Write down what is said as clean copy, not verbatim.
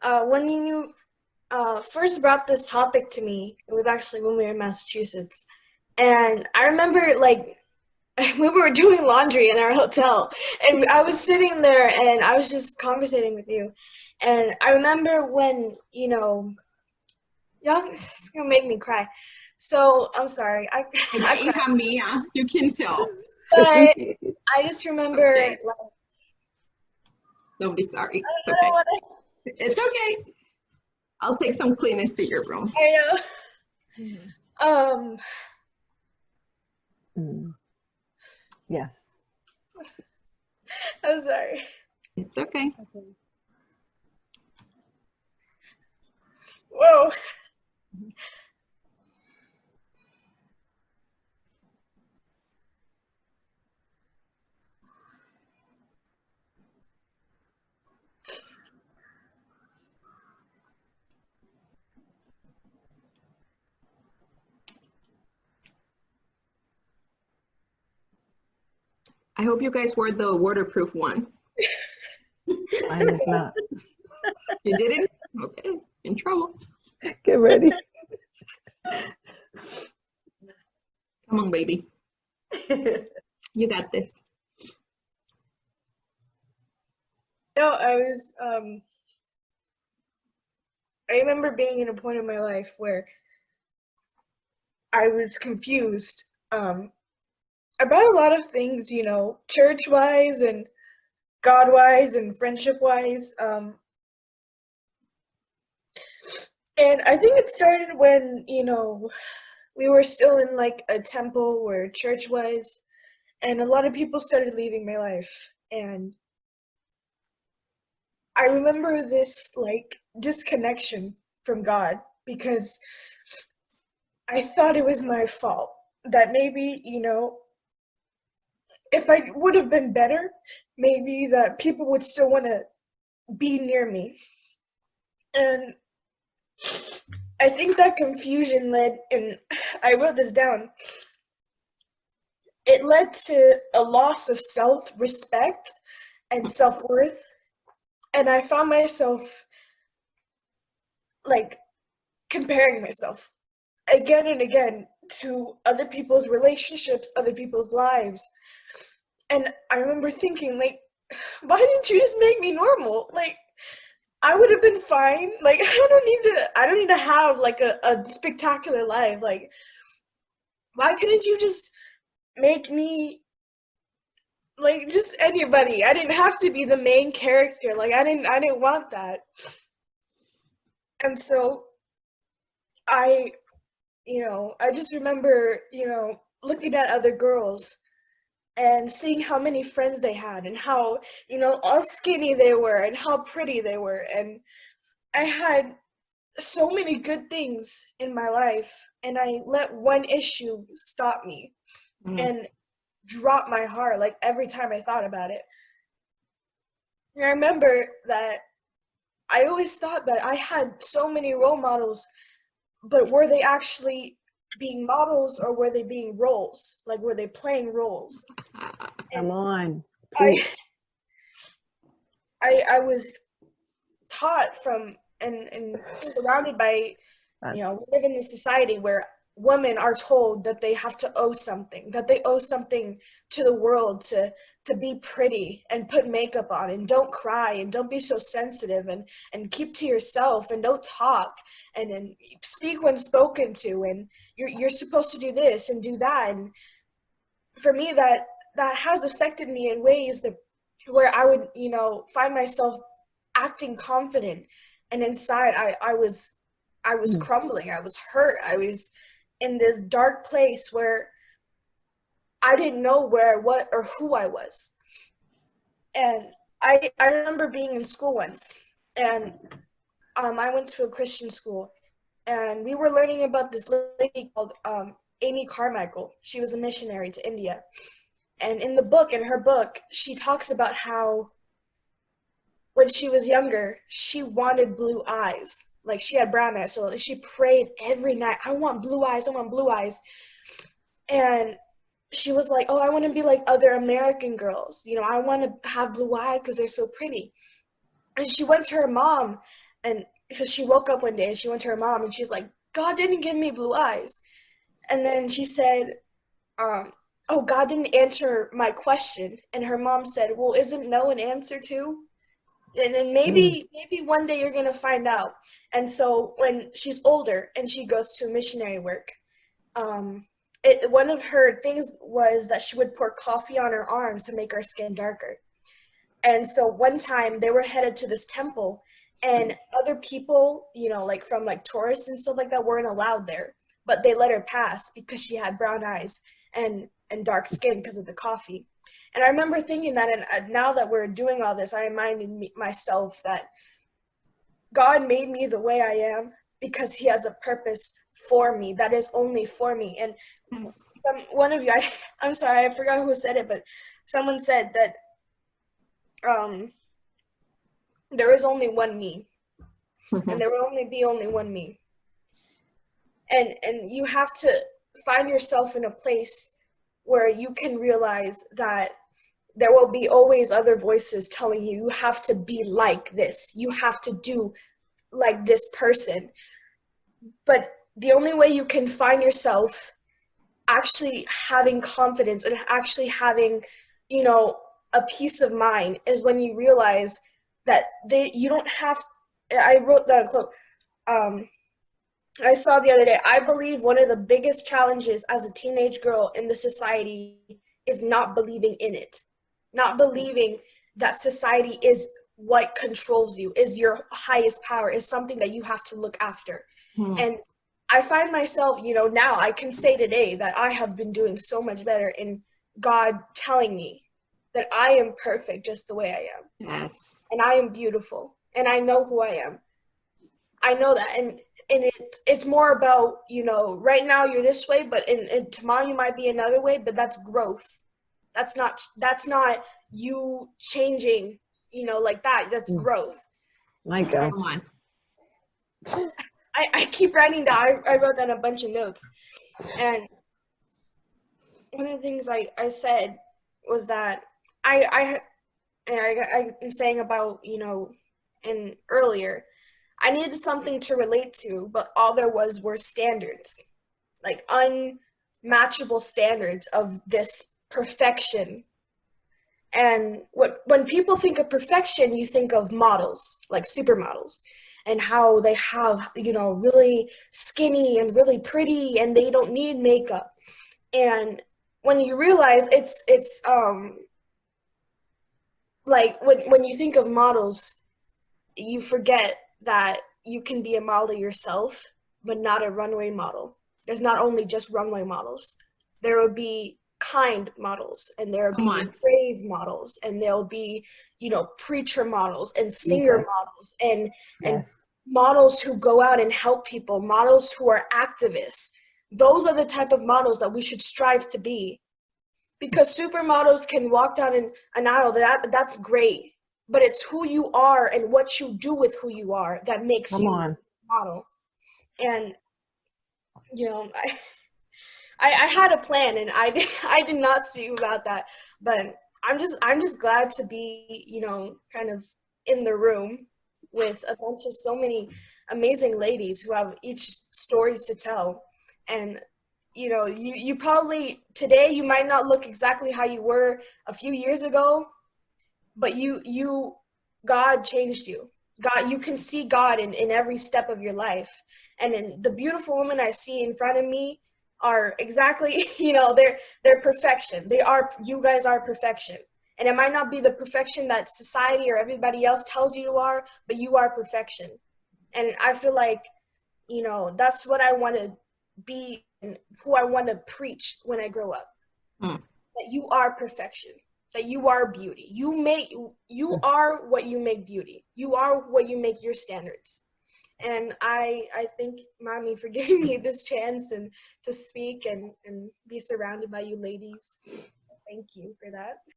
When you first brought this topic to me, it was actually when we were in Massachusetts. And I remember, like, we were doing laundry in our hotel, and I was sitting there and I was just conversating with you. And I remember when, y'all, it's gonna make me cry. So I'm sorry, I Hija, cried. hija mía, you can tell. But I just remember, Okay, like, don't be sorry. It's I don't okay. want to, It's okay. I'll take some Kleenex to your room. I know. Mm. Yes. I'm sorry. It's okay. Whoa. I hope you guys wore the waterproof one. Mine is not. You didn't? Okay, in trouble. Get ready. Come on, baby. You got this. No, I remember being in a point in my life where I was confused about a lot of things, church-wise and God-wise and friendship-wise. And I think it started when, we were still in like a temple where church was, and a lot of people started leaving my life. And I remember this like disconnection from God because I thought it was my fault that maybe, if I would have been better, maybe that people would still want to be near me. And I think that confusion led, and I wrote this down, it led to a loss of self-respect and self-worth. And I found myself like comparing myself again and again to other people's relationships, other people's lives. And I remember thinking, like, why didn't you just make me normal? Like, I would have been fine. Like, I don't need to have like a spectacular life. Like, why couldn't you just make me like just anybody? I didn't have to be the main character. Like, I didn't want that. And so I just remember, looking at other girls and seeing how many friends they had and how, all skinny they were and how pretty they were. And I had so many good things in my life, and I let one issue stop me Mm. and drop my heart like every time I thought about it. And I remember that I always thought that I had so many role models, but were they actually being models or were they being roles? Like, were they playing roles? And Come on. I, Preach. I was taught from and surrounded by, we live in a society where women are told that they have to owe something, that they owe something to the world to be pretty and put makeup on and don't cry and don't be so sensitive and keep to yourself and don't talk and then speak when spoken to and you're supposed to do this and do that. And for me that has affected me in ways that where I would, find myself acting confident and inside I was Mm. crumbling. I was hurt. I was in this dark place where I didn't know what or who I was. And I remember being in school once, and I went to a Christian school, and we were learning about this lady called Amy Carmichael. She was a missionary to India, and in her book, she talks about how when she was younger, she wanted blue eyes. Like, she had brown eyes, so she prayed every night, I want blue eyes, I want blue eyes. And she was like, oh, I want to be like other American girls. I want to have blue eyes because they're so pretty. And she went to her mom And because she woke up one day and she went to her mom and she's like, God didn't give me blue eyes. And then she said, oh, God didn't answer my question. And her mom said, well, isn't no an answer too? And then maybe one day you're gonna find out. And so when she's older and she goes to missionary work, one of her things was that she would pour coffee on her arms to make her skin darker. And so one time they were headed to this temple, and other people, like from like tourists and stuff like that, weren't allowed there, but they let her pass because she had brown eyes and dark skin because of the coffee. And I remember thinking that, and now that we're doing all this, I reminded myself that God made me the way I am because he has a purpose for me that is only for me. And one of you, I'm sorry, I forgot who said it, but someone said that there is only one me, and there will only be only one me. And you have to find yourself in a place where you can realize that there will be always other voices telling you, you have to be like this. You have to do like this person. But the only way you can find yourself actually having confidence and actually having, a peace of mind is when you realize that you don't have, I wrote down a quote, I saw the other day, I believe one of the biggest challenges as a teenage girl in the society is not believing in it. Not believing that society is what controls you, is your highest power, is something that you have to look after. And I find myself, now I can say today that I have been doing so much better in God telling me that I am perfect just the way I am. Yes. And I am beautiful. And I know who I am. I know that. And it's more about, right now you're this way, but in tomorrow you might be another way, but that's growth. That's not you changing, like that. That's growth. My God. Come on. I keep writing down. I wrote down a bunch of notes. And one of the things I said was that I'm saying about, and earlier, I needed something to relate to, but all there were standards, like unmatchable standards of this perfection. And when people think of perfection, you think of models, like supermodels, and how they have, really skinny and really pretty, and they don't need makeup. And when you realize it's like when you think of models, you forget that you can be a model yourself, but not a runway model. There's not only just runway models. There will be kind models, and there will be brave models, and there'll be, preacher models and singer models and models who go out and help people, models who are activists. Those are the type of models that we should strive to be. Because supermodels can walk down an aisle, that's great. But it's who you are and what you do with who you are that makes you a model. And, I had a plan, and I did not speak about that. But I'm just glad to be, kind of in the room with a bunch of so many amazing ladies who have each stories to tell. And you probably today you might not look exactly how you were a few years ago, but God changed you. God, you can see God in every step of your life. And in the beautiful women I see in front of me are exactly, they're perfection. You guys are perfection. And it might not be the perfection that society or everybody else tells you are, but you are perfection. And I feel like, that's what I want to be and who I want to preach when I grow up. That you are perfection. That you are beauty. You are what you make beauty. You are what you make your standards. And I thank Mommy for giving me this chance and to speak and be surrounded by you ladies. Thank you for that.